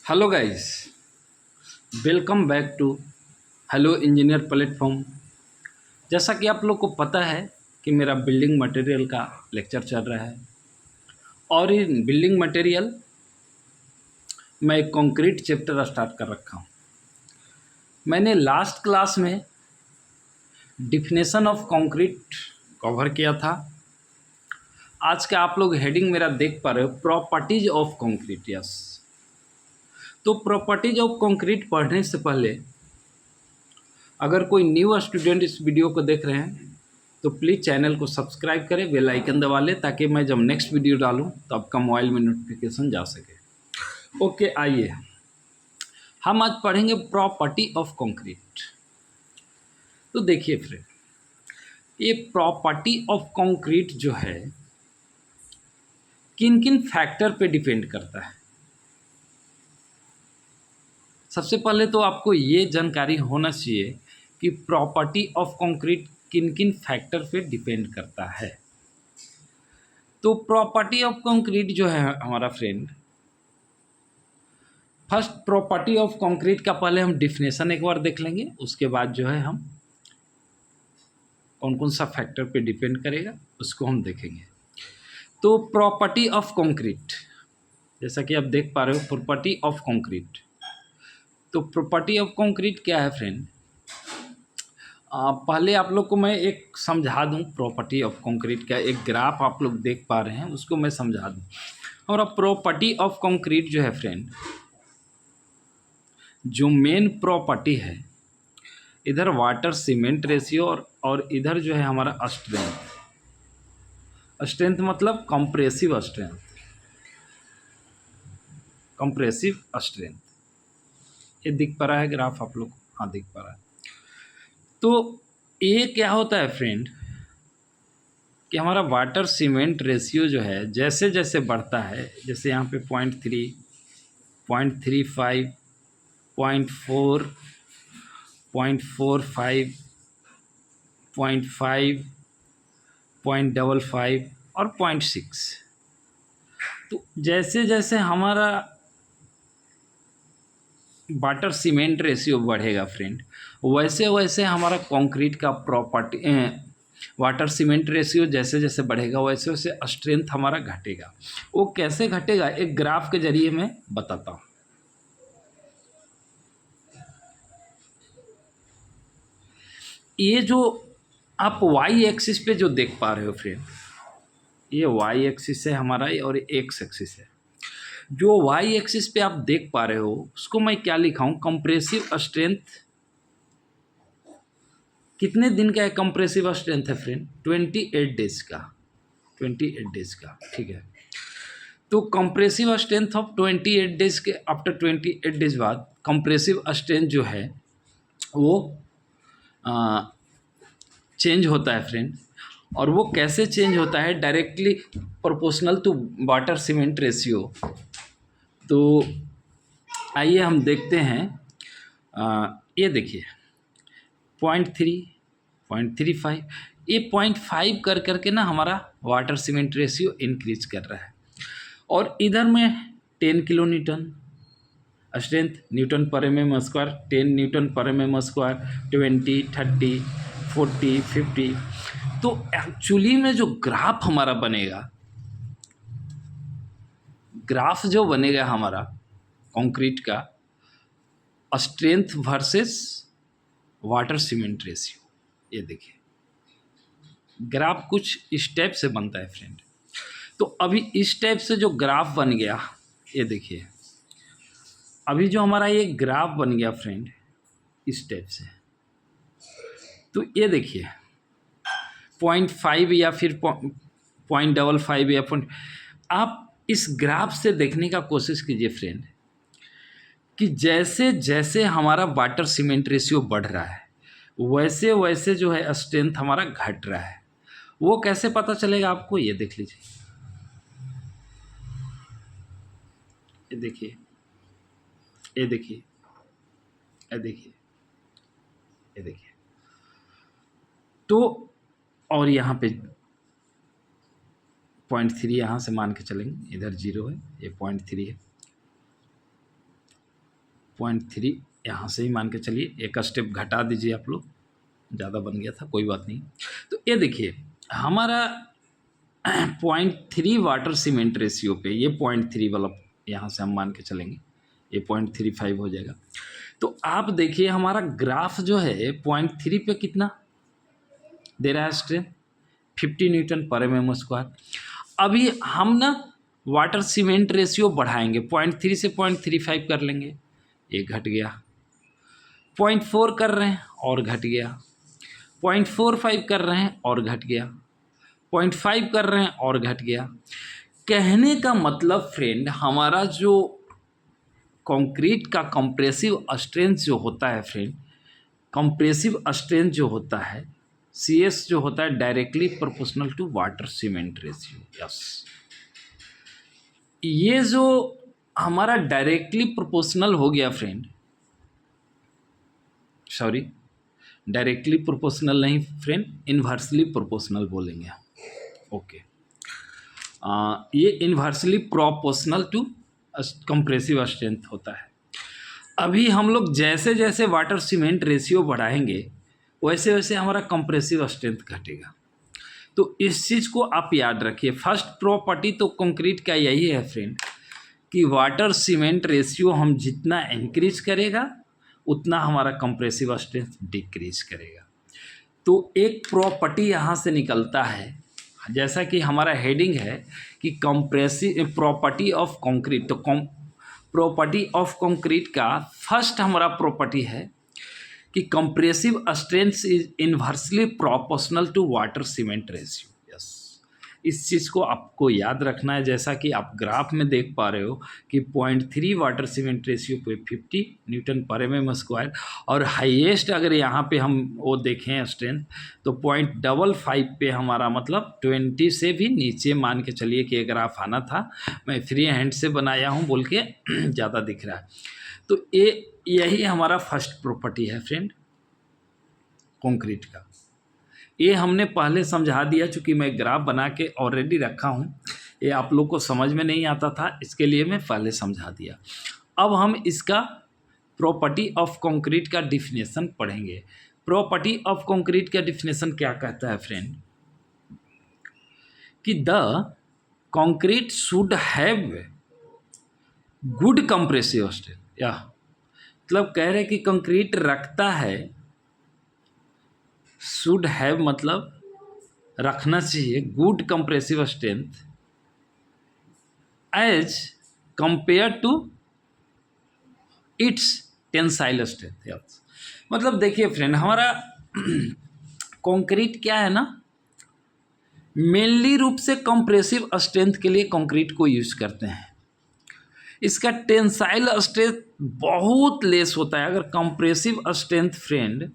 Hello guys, welcome back to hello engineer platform. जैसा कि आप लोग को पता है कि मेरा बिल्डिंग मटेरियल का लेक्चर चल रहा है और इन बिल्डिंग मटेरियल मैं एक कंक्रीट चैप्टर स्टार्ट कर रखा हूँ। मैंने लास्ट क्लास में डिफिनेशन ऑफ कंक्रीट कवर किया था। आज का आप लोग हेडिंग मेरा देख पा रहे हो, प्रॉपर्टीज ऑफ कंक्रीट। यस, तो प्रॉपर्टीज ऑफ कंक्रीट पढ़ने से पहले अगर कोई न्यू स्टूडेंट इस वीडियो को देख रहे हैं तो प्लीज़ चैनल को सब्सक्राइब करें, बेल आइकन दबा लें ताकि मैं जब नेक्स्ट वीडियो डालूं तो आपका मोबाइल में नोटिफिकेशन जा सके। ओके, आइए हम आज पढ़ेंगे प्रॉपर्टी ऑफ कंक्रीट। तो देखिए फ्रेंड, ये प्रॉपर्टी ऑफ कंक्रीट जो है किन किन फैक्टर पे डिपेंड करता है। सबसे पहले तो आपको ये जानकारी होना चाहिए कि प्रॉपर्टी ऑफ कंक्रीट किन किन फैक्टर पे डिपेंड करता है। तो प्रॉपर्टी ऑफ कंक्रीट जो है हमारा friend, first property of concrete का पहले हम डिफिनेशन एक बार देख लेंगे, उसके बाद जो है हम कौन कौन सा फैक्टर पे डिपेंड करेगा उसको हम देखेंगे। तो प्रॉपर्टी ऑफ कंक्रीट, जैसा कि आप देख पा रहे हो, प्रॉपर्टी ऑफ कंक्रीट। तो प्रॉपर्टी ऑफ कंक्रीट क्या है फ्रेंड? पहले आप लोग को मैं एक समझा दूं। प्रॉपर्टी ऑफ कंक्रीट का एक ग्राफ आप लोग देख पा रहे हैं, उसको मैं समझा दूं। और अब प्रॉपर्टी ऑफ कंक्रीट जो है फ्रेंड, जो मेन प्रॉपर्टी है, इधर वाटर सीमेंट रेशियो और इधर जो है हमारा स्ट्रेंथ। स्ट्रेंथ मतलब कंप्रेसिव स्ट्रेंथ, कंप्रेसिव स्ट्रेंथ। ये दिख पा रहा है ग्राफ आप लोग को? हाँ, दिख पा रहा है। तो ये क्या होता है फ्रेंड कि हमारा वाटर सीमेंट रेशियो जो है जैसे जैसे बढ़ता है, जैसे यहाँ पे 0.3, 0.35, 0.4, 0.45, 0.5, 0.55 और 0.6। तो जैसे जैसे हमारा वाटर सीमेंट रेशियो बढ़ेगा फ्रेंड, वैसे वैसे हमारा कंक्रीट का प्रॉपर्टी वाटर सीमेंट रेशियो जैसे जैसे बढ़ेगा वैसे वैसे स्ट्रेंथ हमारा घटेगा। वो कैसे घटेगा, एक ग्राफ के जरिए मैं बताता हूँ। ये जो आप वाई एक्सिस पे जो देख पा रहे हो फ्रेंड, ये वाई एक्सिस है हमारा और एक्स एक्सिस है। जो वाई एक्सिस पे आप देख पा रहे हो उसको मैं क्या लिखा हूँ, कंप्रेसिव स्ट्रेंथ। कितने दिन का है कंप्रेसिव स्ट्रेंथ है फ्रेंड? 28 डेज का, 28 डेज का, ठीक है। तो कंप्रेसिव स्ट्रेंथ ऑफ 28 डेज के, आफ्टर 28 डेज बाद कंप्रेसिव स्ट्रेंथ जो है वो चेंज होता है फ्रेंड। और वो कैसे चेंज होता है? Directly proportional to water cement ratio. तो आइए हम देखते हैं। ये देखिए 0.3, 0.35, ये 0.5 कर करके ना हमारा वाटर सीमेंट रेशियो इंक्रीज कर रहा है। और इधर में 10 किलो न्यूटन स्ट्रेंथ, न्यूटन पर mm स्क्वायर, 10 न्यूटन पर mm स्क्वायर, 20, 30, 40, 50। तो एक्चुअली में जो ग्राफ हमारा बनेगा, ग्राफ जो बनेगा हमारा कंक्रीट का, strength versus water cement ratio, ये देखिए ग्राफ कुछ इस टाइप से बनता है फ्रेंड। तो अभी इस टाइप से जो ग्राफ बन गया, ये देखिए अभी जो हमारा ये ग्राफ बन गया फ्रेंड इस टाइप से। तो ये देखिए 0.5 या फिर 0.55 या आप इस ग्राफ से देखने का कोशिश कीजिए फ्रेंड कि जैसे जैसे हमारा वाटर सीमेंट रेशियो बढ़ रहा है वैसे वैसे जो है स्ट्रेंथ हमारा घट रहा है। वो कैसे पता चलेगा आपको? ये देख लीजिए, ये देखिए, ये देखिए, ये देखिए, ये देखिए। तो और यहाँ पे 0.3 यहाँ से मान के चलेंगे, इधर 0 है, ये 0.3 है। 0.3 यहाँ से ही मान के चलिए, एक स्टेप घटा दीजिए आप लोग, ज़्यादा बन गया था, कोई बात नहीं। तो ये देखिए हमारा 0.3 वाटर सीमेंट रेशियो पे, ये 0.3 वाला यहाँ से हम मान के चलेंगे, ये 0.35 हो जाएगा। तो आप देखिए हमारा ग्राफ जो है 0.3 पे कितना दे रहा है स्ट्रेंथ, 50 न्यूटन पर mm स्क्वायर। अभी हम ना वाटर सीमेंट रेशियो बढ़ाएंगे, 0.3 से 0.35 कर लेंगे, ये घट गया, 0.4 कर रहे हैं और घट गया, 0.45 कर रहे हैं और घट गया, 0.5 कर रहे हैं और घट गया। कहने का मतलब फ्रेंड, हमारा जो कंक्रीट का कंप्रेसिव स्ट्रेंथ जो होता है फ्रेंड, कंप्रेसिव स्ट्रेंथ जो होता है CS जो होता है directly proportional to water cement ratio. Yes, ये जो हमारा डायरेक्टली प्रोपोर्शनल हो गया फ्रेंड, सॉरी डायरेक्टली प्रोपोर्शनल नहीं फ्रेंड, इन्वर्सली प्रोपोर्शनल बोलेंगे। ओके, ये inversely proportional to compressive strength होता है। अभी हम लोग जैसे जैसे वाटर सीमेंट रेशियो बढ़ाएंगे वैसे वैसे हमारा कंप्रेसिव स्ट्रेंथ घटेगा। तो इस चीज़ को आप याद रखिए। फर्स्ट प्रॉपर्टी तो कंक्रीट का यही है फ्रेंड कि वाटर सीमेंट रेशियो हम जितना इंक्रीज करेगा उतना हमारा कंप्रेसिव स्ट्रेंथ डिक्रीज करेगा। तो एक प्रॉपर्टी यहाँ से निकलता है, जैसा कि हमारा हेडिंग है कि कंप्रेसिव प्रॉपर्टी ऑफ कंक्रीट। तो प्रॉपर्टी ऑफ कंक्रीट का फर्स्ट हमारा प्रॉपर्टी है कि compressive strength is inversely proportional to water cement ratio. Yes, इस चीज़ को आपको याद रखना है। जैसा कि आप ग्राफ में देख पा रहे हो कि 0.3 वाटर सीमेंट रेशियो पे 50 न्यूटन पर mm स्क्वायर, और हाईएस्ट अगर यहाँ पे हम वो देखें स्ट्रेंथ तो 0.55 पे हमारा मतलब 20 से भी नीचे मान के चलिए कि ये ग्राफ आना था। मैं फ्री हैंड से बनाया हूँ बोल के ज़्यादा दिख रहा है। तो यही हमारा फर्स्ट प्रॉपर्टी है फ्रेंड कंक्रीट का। ये हमने पहले समझा दिया, चूँकि मैं ग्राफ बना के ऑलरेडी रखा हूँ, ये आप लोग को समझ में नहीं आता था, इसके लिए मैं पहले समझा दिया। अब हम इसका प्रॉपर्टी ऑफ कंक्रीट का डिफिनेशन पढ़ेंगे। प्रॉपर्टी ऑफ कंक्रीट का डिफिनेशन क्या कहता है फ्रेंड कि the concrete should have good compressive strength. या मतलब कह रहे कि कंक्रीट रखता है, शुड हैव मतलब रखना चाहिए, good compressive strength as compare to its tensile strength. मतलब देखिए फ्रेंड, हमारा कंक्रीट क्या है ना, मेनली रूप से कंप्रेसिव स्ट्रेंथ के लिए कंक्रीट को यूज करते हैं। इसका टेंसाइल स्ट्रेंथ बहुत लेस होता है। अगर कंप्रेसिव स्ट्रेंथ फ्रेंड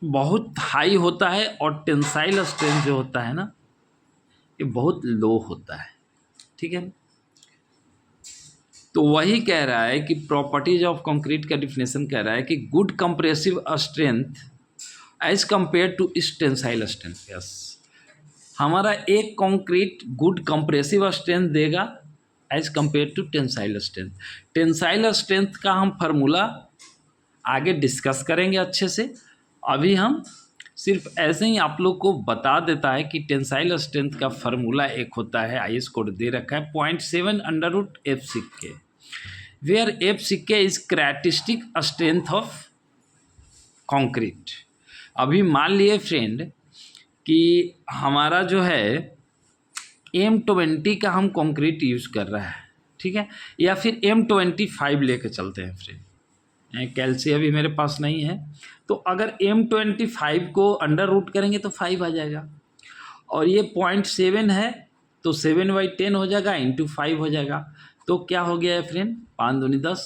बहुत हाई होता है और टेंसाइल स्ट्रेंथ जो होता है ना ये बहुत लो होता है, ठीक है। तो वही कह रहा है कि प्रॉपर्टीज ऑफ कंक्रीट का डिफिनेशन कह रहा है कि good compressive strength as compare to इस टेंसाइल स्ट्रेंथ। यस, हमारा एक कंक्रीट गुड कंप्रेसिव स्ट्रेंथ देगा as compare to tensile strength. Tensile strength का हम फार्मूला आगे डिस्कस करेंगे अच्छे से। अभी हम सिर्फ ऐसे ही आप लोग को बता देता है कि टेंसाइल स्ट्रेंथ का फार्मूला एक होता है, IS कोड दे रखा है 0.7 अंडर रूट F सिक्के, वेयर F सिक्के is characteristic strength of concrete. अभी मान लिए फ्रेंड कि हमारा जो है M20 का हम कंक्रीट यूज़ कर रहा है, ठीक है, या फिर M25 लेके चलते हैं फ्रेंड। कैल्सी अभी मेरे पास नहीं है, तो अगर M25 को अंडर रूट करेंगे तो 5 आ जाएगा, और ये 0.7 है तो 7/10 हो जाएगा, इंटू 5 हो जाएगा। तो क्या हो गया है फ्रेंड, 5 दूनी 10,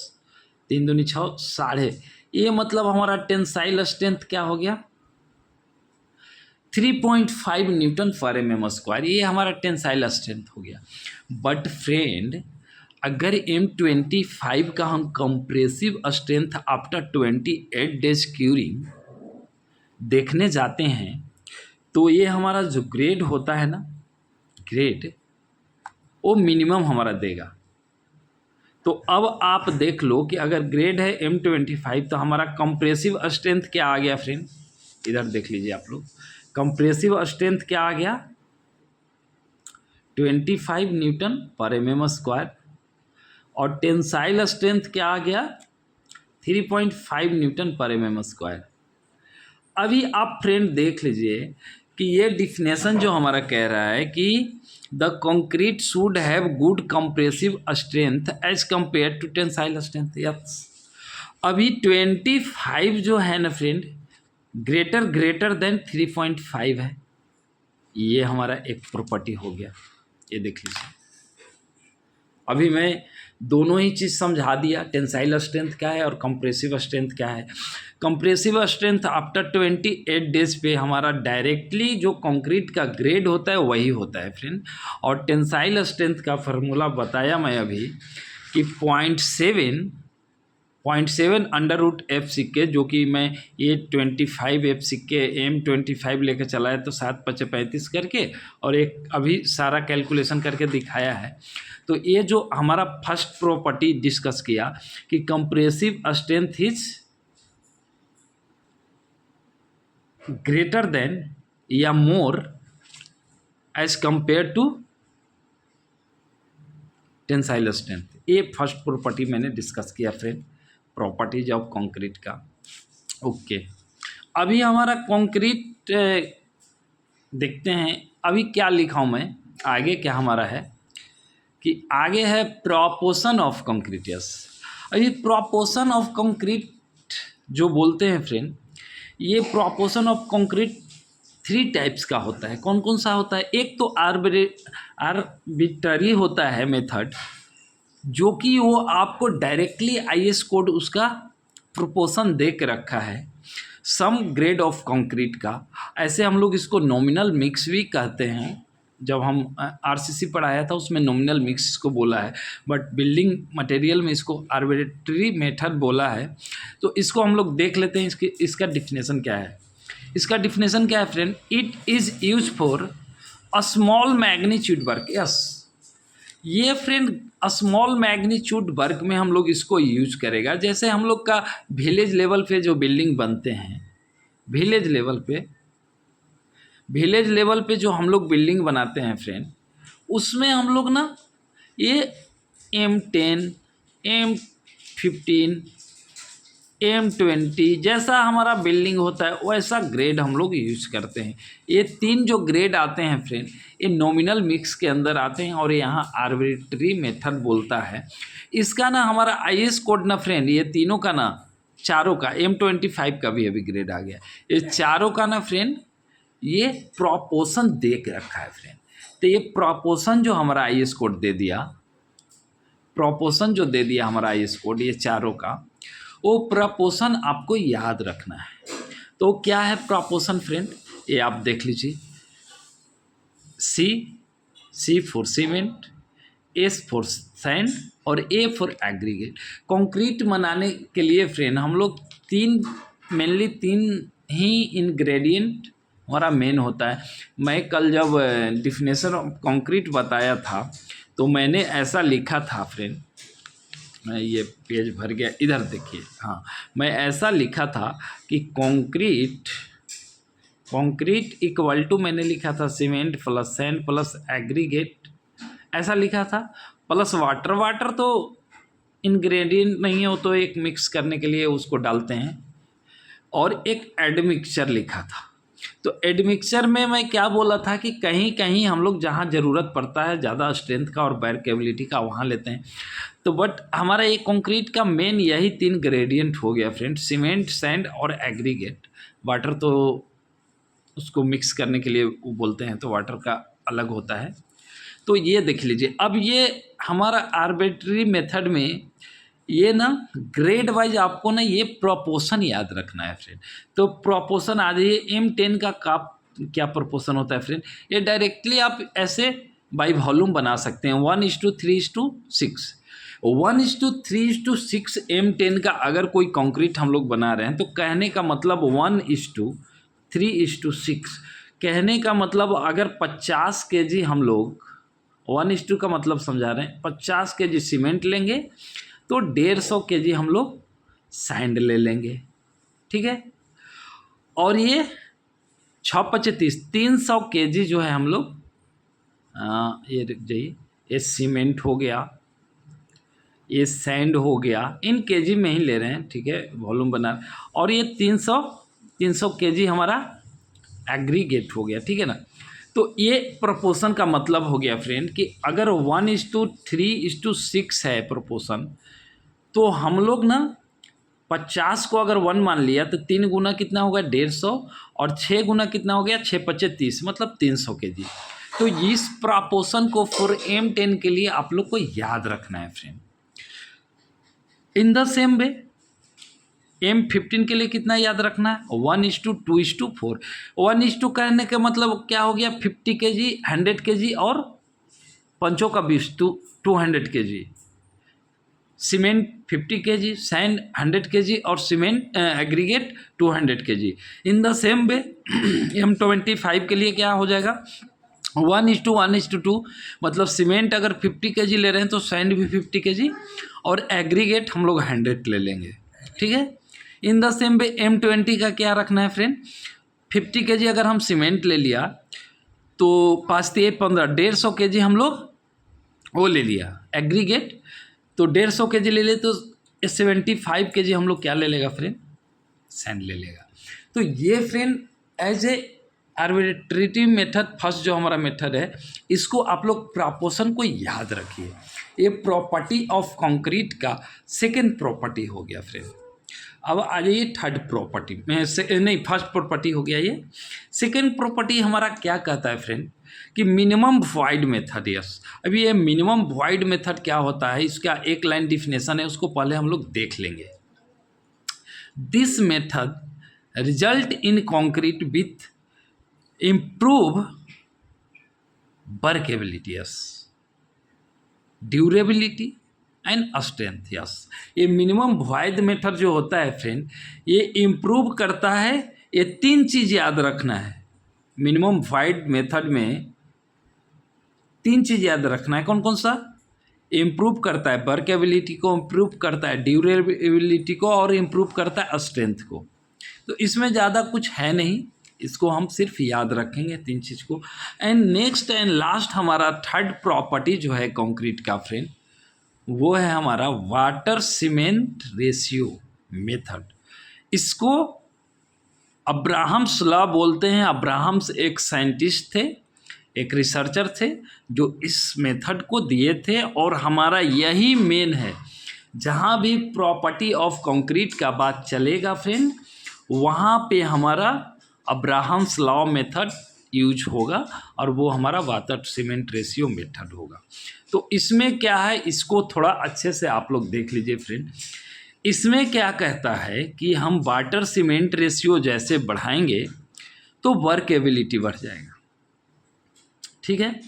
3 दूनी 6, 6.5। ये मतलब हमारा टेंसाइल स्ट्रेंथ क्या हो गया, 3.5 न्यूटन पर mm स्क्वायर। ये हमारा टेंसाइल स्ट्रेंथ हो गया। बट फ्रेंड अगर M25 का हम compressive strength after 28 days curing देखने जाते हैं तो ये हमारा जो ग्रेड होता है ना, ग्रेड वो मिनिमम हमारा देगा। तो अब आप देख लो कि अगर ग्रेड है M25 तो हमारा कंप्रेसिव स्ट्रेंथ क्या आ गया फ्रेंड, इधर देख लीजिए आप लोग, कंप्रेसिव स्ट्रेंथ क्या आ गया 25 न्यूटन पर mm², और टेंसाइल स्ट्रेंथ क्या आ गया 3.5 न्यूटन पर mm²। अभी आप फ्रेंड देख लीजिए कि ये डिफिनेशन जो हमारा कह रहा है कि the concrete should have good compressive strength as compare to tensile strength. Yes, अभी 25 जो है ना फ्रेंड ग्रेटर देन 3.5 है, ये हमारा एक प्रॉपर्टी हो गया। ये देख लीजिए, अभी मैं दोनों ही चीज़ समझा दिया, टेंसाइल स्ट्रेंथ क्या है और कंप्रेसिव स्ट्रेंथ क्या है। कंप्रेसिव स्ट्रेंथ आफ्टर 28 डेज पे हमारा डायरेक्टली जो कंक्रीट का ग्रेड होता है वही होता है फ्रेंड, और टेंसाइल स्ट्रेंथ का फार्मूला बताया मैं अभी कि 0.7 अंडर रूट f जो कि मैं ये 25 f M25 लेकर चला है, तो 7 × 35 करके और एक अभी सारा कैलकुलेशन करके दिखाया है। तो ये जो हमारा फर्स्ट प्रॉपर्टी डिस्कस किया कि compressive strength is greater than या more as compare to tensile strength, ये फर्स्ट प्रॉपर्टी मैंने डिस्कस किया फ्रेंड, प्रॉपर्टीज ऑफ कंक्रीट का। ओके, अभी हमारा कंक्रीट देखते हैं अभी क्या लिखा हूँ मैं, आगे क्या हमारा है कि आगे है प्रोपोर्शन ऑफ कंक्रीट। यस, अभी प्रोपोर्शन ऑफ कंक्रीट जो बोलते हैं फ्रेंड, ये प्रोपोर्शन ऑफ कंक्रीट 3 टाइप्स का होता है। कौन कौन सा होता है? एक तो आर्बिट्ररी होता है मेथड, जो कि वो आपको डायरेक्टली IS कोड उसका प्रोपोर्शन दे के रखा है सम ग्रेड ऑफ कंक्रीट का। ऐसे हम लोग इसको नॉमिनल मिक्स भी कहते हैं, जब हम RCC पढ़ाया था उसमें नॉमिनल मिक्स इसको बोला है, बट बिल्डिंग मटेरियल में इसको आर्बिट्ररी मेथड बोला है। तो इसको हम लोग देख लेते हैं, इसका डिफिनेशन क्या है। इसका डिफिनेशन क्या है friend? It is use for a small magnitude work. Yes, ये फ्रेंड स्मॉल मैग्नीट्यूड वर्क में हम लोग इसको यूज करेगा। जैसे हम लोग का विलेज लेवल पे जो बिल्डिंग बनते हैं, विलेज लेवल पे जो हम लोग बिल्डिंग बनाते हैं फ्रेंड, उसमें हम लोग ना ये M10, M15, M20 जैसा हमारा बिल्डिंग होता है वैसा ग्रेड हम लोग यूज करते हैं। ये 3 जो ग्रेड आते हैं फ्रेंड, ये नॉमिनल मिक्स के अंदर आते हैं और यहाँ आर्बिट्ररी मेथड बोलता है। इसका ना हमारा IS कोड ना फ्रेंड, ये तीनों का ना, चारों का, M25 का भी अभी ग्रेड आ गया, ये चारों का ना फ्रेंड ये प्रोपोर्शन दे के रखा है फ्रेंड। तो ये प्रोपोर्शन जो हमारा IS कोड दे दिया, प्रोपोर्शन जो दे दिया हमारा IS कोड ये चारों का, वो प्रोपोर्शन आपको याद रखना है। तो क्या है प्रोपोर्शन फ्रेंड? ये आप देख लीजिए, C for cement, S for sand और A फॉर एग्रीगेट। कंक्रीट बनाने के लिए फ्रेंड हम लोग मेनली तीन ही इंग्रेडिएंट हमारा मेन होता है। मैं कल जब डिफिनेशन ऑफ कंक्रीट बताया था तो मैंने ऐसा लिखा था फ्रेंड, मैं ये पेज भर गया, इधर देखिए, हाँ, मैं ऐसा लिखा था कि कंक्रीट इक्वल टू, मैंने लिखा था cement plus sand plus aggregate, ऐसा लिखा था, प्लस वाटर तो इंग्रेडिएंट नहीं है, वो तो एक मिक्स करने के लिए उसको डालते हैं, और एक एडमिक्सचर लिखा था। तो एडमिक्सचर में मैं क्या बोला था कि कहीं कहीं हम लोग जहाँ ज़रूरत पड़ता है ज़्यादा स्ट्रेंथ का और बैरकेबिलिटी का वहाँ लेते हैं। तो बट हमारा ये कंक्रीट का मेन यही 3 ग्रेडियंट हो गया फ्रेंड, सीमेंट, सैंड और एग्रीगेट। वाटर तो उसको मिक्स करने के लिए वो बोलते हैं, तो वाटर का अलग होता है। तो ये देख लीजिए, अब ये हमारा आर्बिट्ररी मेथड में ये ना ग्रेड वाइज आपको ना ये प्रोपोर्शन याद रखना है फ्रेंड। तो प्रोपोर्शन आ जाइए, M10 का क्या प्रोपोर्शन होता है फ्रेंड? ये डायरेक्टली आप ऐसे बाई वॉल्यूम बना सकते हैं, 1:3:6। 1:3:6 M10 का अगर कोई कंक्रीट हम लोग बना रहे हैं, तो कहने का मतलब 1:3:6, कहने का मतलब अगर 50 kg हम लोग 1:2 का मतलब समझा रहे हैं, 50 kg सीमेंट लेंगे तो 150 kg हम लोग सैंड ले लेंगे, ठीक है। और ये 6×25 300 kg जो है हम लोग ये रुक जाइए, ये सीमेंट हो गया, ये सैंड हो गया, इन केजी में ही ले रहे हैं, ठीक है, वॉल्यूम बना। और ये 300 kg हमारा एग्रीगेट हो गया, ठीक है ना। तो ये प्रोपोर्शन का मतलब हो गया फ्रेंड कि अगर 1:3:6 है प्रोपोर्शन, तो हम लोग ना 50 को अगर 1 मान लिया तो 3 गुना कितना होगा 150, और 6 गुना कितना हो गया 6×25 मतलब 300 kg। तो इस प्रोपोर्शन को फॉर M10 के लिए आप लोग को याद रखना है friend. In the same way M15 के लिए कितना याद रखना है 1:2:4। 1:2 कहने का मतलब क्या हो गया 50 kg 100 kg और पंचों का 20 200 kg, cement 50 kg, sand 100 kg और cement aggregate 200 kg। In the same way M25 के लिए क्या हो जाएगा 1:1:2, मतलब सीमेंट अगर 50 kg ले रहे हैं तो सैंड भी 50 kg और एग्रीगेट हम लोग 100 ले लेंगे, ठीक है। In the same way M20 का क्या रखना है फ्रेंड, 50 kg अगर हम सीमेंट ले लिया तो 5×3=15 150 kg हम लोग वो ले लिया एग्रीगेट, तो 150 kg ले ले तो 75 kg हम लोग क्या ले लेगा फ्रेंड, सैंड ले लेगा। तो ये friend as a arbitrative method first जो हमारा मेथड है, इसको आप लोग प्रोपोर्शन को याद रखिए। ये प्रॉपर्टी ऑफ कंक्रीट का सेकंड प्रॉपर्टी हो गया फ्रेंड। अब आ जाइए थर्ड प्रॉपर्टी में से, नहीं फर्स्ट प्रॉपर्टी हो गया ये। सेकंड प्रॉपर्टी हमारा क्या कहता है फ्रेंड कि मिनिमम वॉइड मेथड। यस, अभी ये मिनिमम वॉइड मेथड क्या होता है, इसका एक लाइन डिफिनेशन है, उसको पहले हम लोग देख लेंगे। This method result in concrete with improve workability, yes, durability and strength. Yes, ये मिनिमम वॉइड मेथड जो होता है फ्रेंड, ये इम्प्रूव करता है। ये 3 चीज़ याद रखना है मिनिमम वॉइड मेथड में, 3 चीज़ याद रखना है। कौन कौन सा, इम्प्रूव करता है वर्केबिलिटी को, इम्प्रूव करता है ड्यूरेबिलिटी को और इम्प्रूव करता है स्ट्रेंथ को। तो इसमें ज़्यादा कुछ है नहीं, इसको हम सिर्फ याद रखेंगे 3 चीज़ को। एंड नेक्स्ट एंड लास्ट हमारा थर्ड प्रॉपर्टी जो है कंक्रीट का फ्रेंड, वो है हमारा वाटर सीमेंट रेशियो मेथड। इसको अब्राहम्स लॉ बोलते हैं। अब्राहम्स एक साइंटिस्ट थे, एक रिसर्चर थे जो इस मेथड को दिए थे, और हमारा यही मेन है। जहाँ भी प्रॉपर्टी ऑफ कंक्रीट का बात चलेगा फ्रेंड, वहाँ पे हमारा अब्राहम्स लॉ मेथड यूज होगा, और वो हमारा वाटर सीमेंट रेशियो मेथड होगा। तो इसमें क्या है, इसको थोड़ा अच्छे से आप लोग देख लीजिए फ्रेंड। इसमें क्या कहता है कि हम वाटर सीमेंट रेशियो जैसे बढ़ाएंगे तो वर्केबिलिटी बढ़ जाएगा, ठीक है।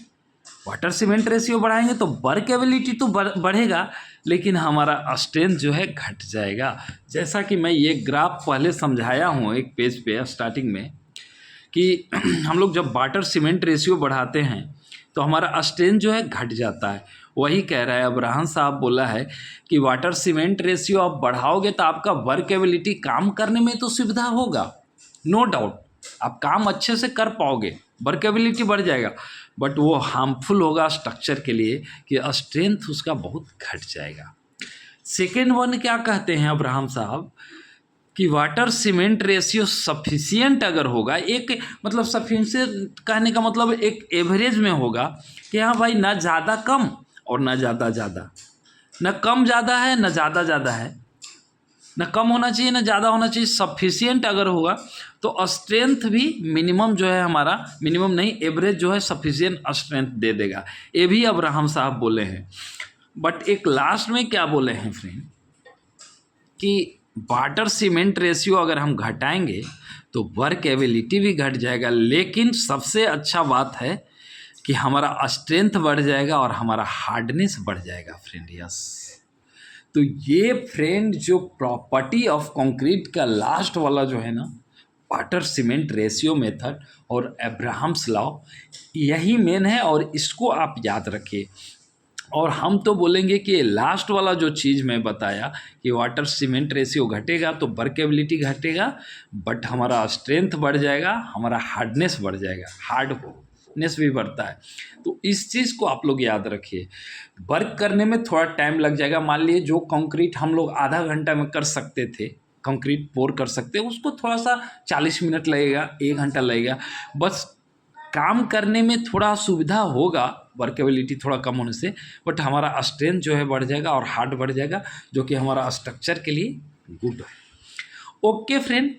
वाटर सीमेंट रेशियो बढ़ाएंगे तो वर्केबिलिटी तो बढ़ेगा, लेकिन हमारा स्ट्रेंथ जो है घट जाएगा। जैसा कि मैं ये ग्राफ पहले समझाया हूँ एक पेज पे स्टार्टिंग में कि हम लोग जब वाटर सीमेंट रेशियो बढ़ाते हैं तो हमारा स्ट्रेंथ जो है घट जाता है। वही कह रहा है अब्राहम साहब, बोला है कि वाटर सीमेंट रेशियो आप बढ़ाओगे तो आपका वर्केबिलिटी, काम करने में तो सुविधा होगा, नो डाउट, आप काम अच्छे से कर पाओगे, वर्केबिलिटी बढ़ जाएगा, बट वो हार्मफुल होगा स्ट्रक्चर के लिए कि स्ट्रेंथ उसका बहुत घट जाएगा। सेकेंड वन क्या कहते हैं अब्राहम साहब कि वाटर सीमेंट रेशियो सफिशिएंट अगर होगा, एक मतलब सफिशिएंट कहने का मतलब एक एवरेज में होगा कि हाँ भाई, ना ज़्यादा कम और ना ज़्यादा ज़्यादा, ना कम ज़्यादा है ना ज़्यादा ज़्यादा है, ना कम होना चाहिए ना ज़्यादा होना चाहिए, सफिशिएंट अगर होगा तो स्ट्रेंथ भी मिनिमम जो है हमारा, मिनिमम नहीं एवरेज जो है सफिशिएंट स्ट्रेंथ दे देगा। ये भी अब्राहम साहब बोले हैं। बट एक लास्ट में क्या बोले हैं फ्रेंड कि वाटर सीमेंट रेशियो अगर हम घटाएंगे तो वर्केबिलिटी भी घट जाएगा, लेकिन सबसे अच्छा बात है कि हमारा स्ट्रेंथ बढ़ जाएगा और हमारा हार्डनेस बढ़ जाएगा फ्रेंड। यस, तो ये फ्रेंड जो प्रॉपर्टी ऑफ कंक्रीट का लास्ट वाला जो है ना, वाटर सीमेंट रेशियो मेथड और अब्राहम्स लॉ, यही मेन है और इसको आप याद रखिए। और हम तो बोलेंगे कि लास्ट वाला जो चीज़ मैं बताया कि वाटर सीमेंट रेशियो घटेगा तो वर्केबिलिटी घटेगा, बट हमारा स्ट्रेंथ बढ़ जाएगा, हमारा हार्डनेस बढ़ जाएगा, हार्डनेस भी बढ़ता है। तो इस चीज़ को आप लोग याद रखिए। वर्क करने में थोड़ा टाइम लग जाएगा। मान लीजिए जो कंक्रीट हम लोग आधा घंटा में कर सकते थे, कंक्रीट पोर कर सकते हैं, उसको थोड़ा सा 40 मिनट लगेगा, 1 घंटा लगेगा। बस काम करने में थोड़ा सुविधा होगा, वर्केबिलिटी थोड़ा कम होने से, बट हमारा स्ट्रेंथ जो है बढ़ जाएगा और हार्ड बढ़ जाएगा, जो कि हमारा स्ट्रक्चर के लिए गुड है। ओके फ्रेंड,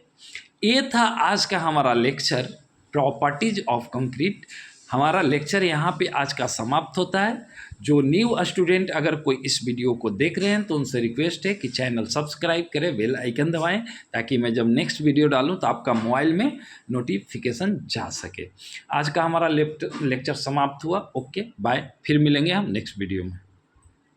ये था आज का हमारा लेक्चर प्रॉपर्टीज ऑफ कंक्रीट। हमारा लेक्चर यहाँ पे आज का समाप्त होता है। जो न्यू स्टूडेंट अगर कोई इस वीडियो को देख रहे हैं तो उनसे रिक्वेस्ट है कि चैनल सब्सक्राइब करें, बेल आइकन दबाएं, ताकि मैं जब नेक्स्ट वीडियो डालूं तो आपका मोबाइल में नोटिफिकेशन जा सके। आज का हमारा लेक्चर समाप्त हुआ। ओके बाय, फिर मिलेंगे हम नेक्स्ट वीडियो में।